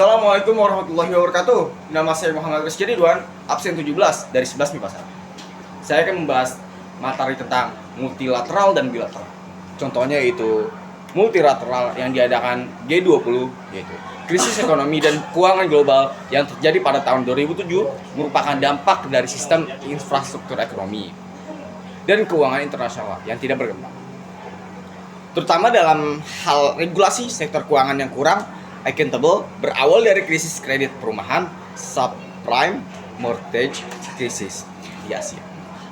Assalamualaikum warahmatullahi wabarakatuh. Nama saya Muhammad Rizky Ridwan, absen 17 dari 11 MIPA 1. Saya akan membahas materi tentang multilateral dan bilateral. Contohnya yaitu multilateral yang diadakan G20, yaitu krisis ekonomi dan keuangan global yang terjadi pada tahun 2007 merupakan dampak dari sistem infrastruktur ekonomi dan keuangan internasional yang tidak berkembang, terutama dalam hal regulasi sektor keuangan yang kurang accountable, berawal dari krisis kredit perumahan, subprime mortgage krisis di Asia.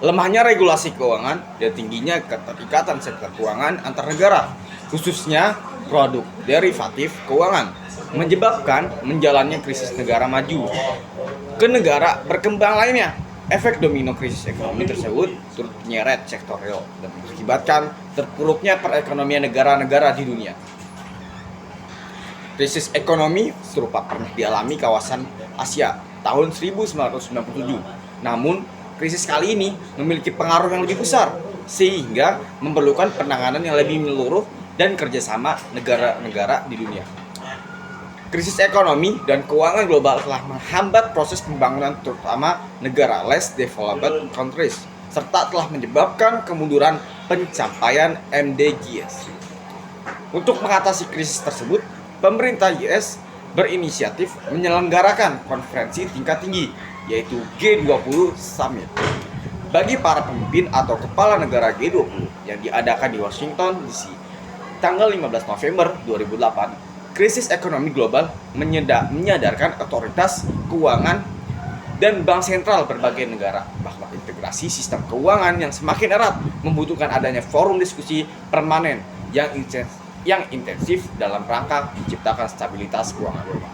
Lemahnya regulasi keuangan dan tingginya keterikatan sektor keuangan antar negara, khususnya produk derivatif keuangan, menyebabkan menjalannya krisis negara maju ke negara berkembang lainnya. Efek domino krisis ekonomi tersebut turut menyeret sektor real dan mengakibatkan terpuruknya perekonomian negara-negara di dunia. Krisis ekonomi serupa pernah dialami kawasan Asia tahun 1997. Namun, krisis kali ini memiliki pengaruh yang lebih besar sehingga memerlukan penanganan yang lebih menyeluruh dan kerjasama negara-negara di dunia. Krisis ekonomi dan keuangan global telah menghambat proses pembangunan terutama negara less developed countries serta telah menyebabkan kemunduran pencapaian MDGs. Untuk mengatasi krisis tersebut, pemerintah US berinisiatif menyelenggarakan konferensi tingkat tinggi, yaitu G20 Summit, bagi para pemimpin atau kepala negara G20 yang diadakan di Washington DC. Tanggal 15 November 2008, krisis ekonomi global menyadarkan otoritas keuangan dan bank sentral berbagai negara bahwa integrasi sistem keuangan yang semakin erat membutuhkan adanya forum diskusi permanen yang intensif dalam rangka menciptakan stabilitas keuangan global.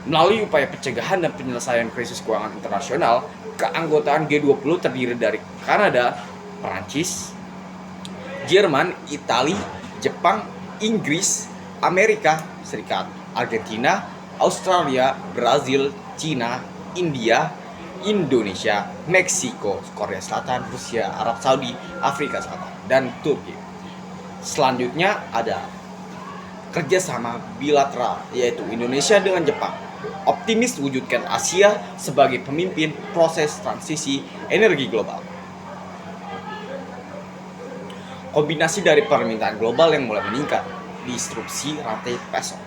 Melalui upaya pencegahan dan penyelesaian krisis keuangan internasional, keanggotaan G20 terdiri dari Kanada, Perancis, Jerman, Italia, Jepang, Inggris, Amerika Serikat, Argentina, Australia, Brazil, Cina, India, Indonesia, Meksiko, Korea Selatan, Rusia, Arab Saudi, Afrika Selatan, dan Turki. Selanjutnya ada kerjasama bilateral, yaitu Indonesia dengan Jepang. Optimis wujudkan Asia sebagai pemimpin proses transisi energi global. Kombinasi dari permintaan global yang mulai meningkat, disrupsi rantai pasok,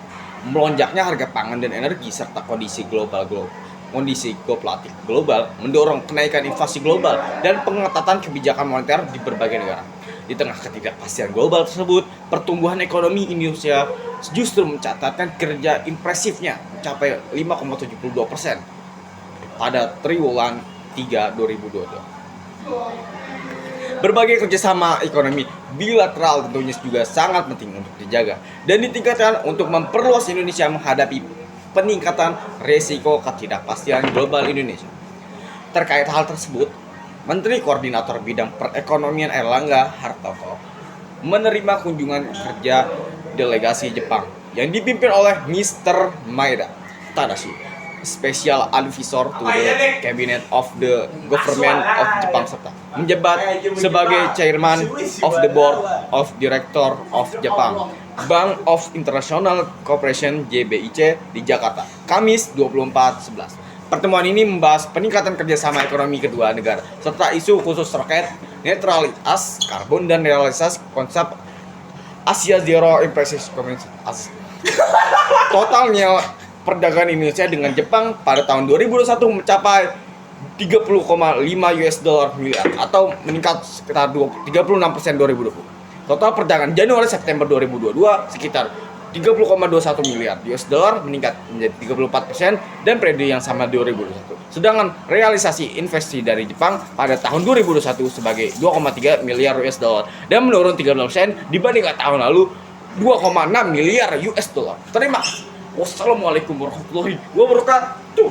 melonjaknya harga pangan dan energi, serta kondisi geopolitik global mendorong kenaikan inflasi global dan pengetatan kebijakan moneter di berbagai negara. Di tengah ketidakpastian global tersebut, pertumbuhan ekonomi Indonesia justru mencatatkan kinerja impresifnya mencapai 5,72% pada triwulan 3 2022. Berbagai kerjasama ekonomi bilateral tentunya juga sangat penting untuk dijaga dan ditingkatkan untuk memperluas Indonesia menghadapi peningkatan resiko ketidakpastian global Indonesia. Terkait hal tersebut, Menteri Koordinator Bidang Perekonomian Airlangga Hartarto menerima kunjungan kerja delegasi Jepang yang dipimpin oleh Mr. Maeda Tadashi, Special Advisor to the Cabinet of the Government of Jepang, serta menjabat sebagai Chairman of the Board of Director of Japan Bank of International Cooperation (JBIC) di Jakarta, Kamis 24/11. Pertemuan ini membahas peningkatan kerjasama ekonomi kedua negara serta isu khusus terkait netralitas karbon dan realisasi konsep Asia Zero Emission Community. Totalnya perdagangan Indonesia dengan Jepang pada tahun 2021 mencapai 30,5 US dollar miliar atau meningkat sekitar 36% 2020. Total perdagangan Januari September 2022 sekitar 30,21 miliar US dollar meningkat menjadi 34% dan periode yang sama 2021. Sedangkan realisasi investasi dari Jepang pada tahun 2021 sebagai 2,3 miliar US dollar dan menurun 13% dibandingkan tahun lalu 2,6 miliar US dollar. Terima kasih. Wassalamualaikum warahmatullahi wabarakatuh.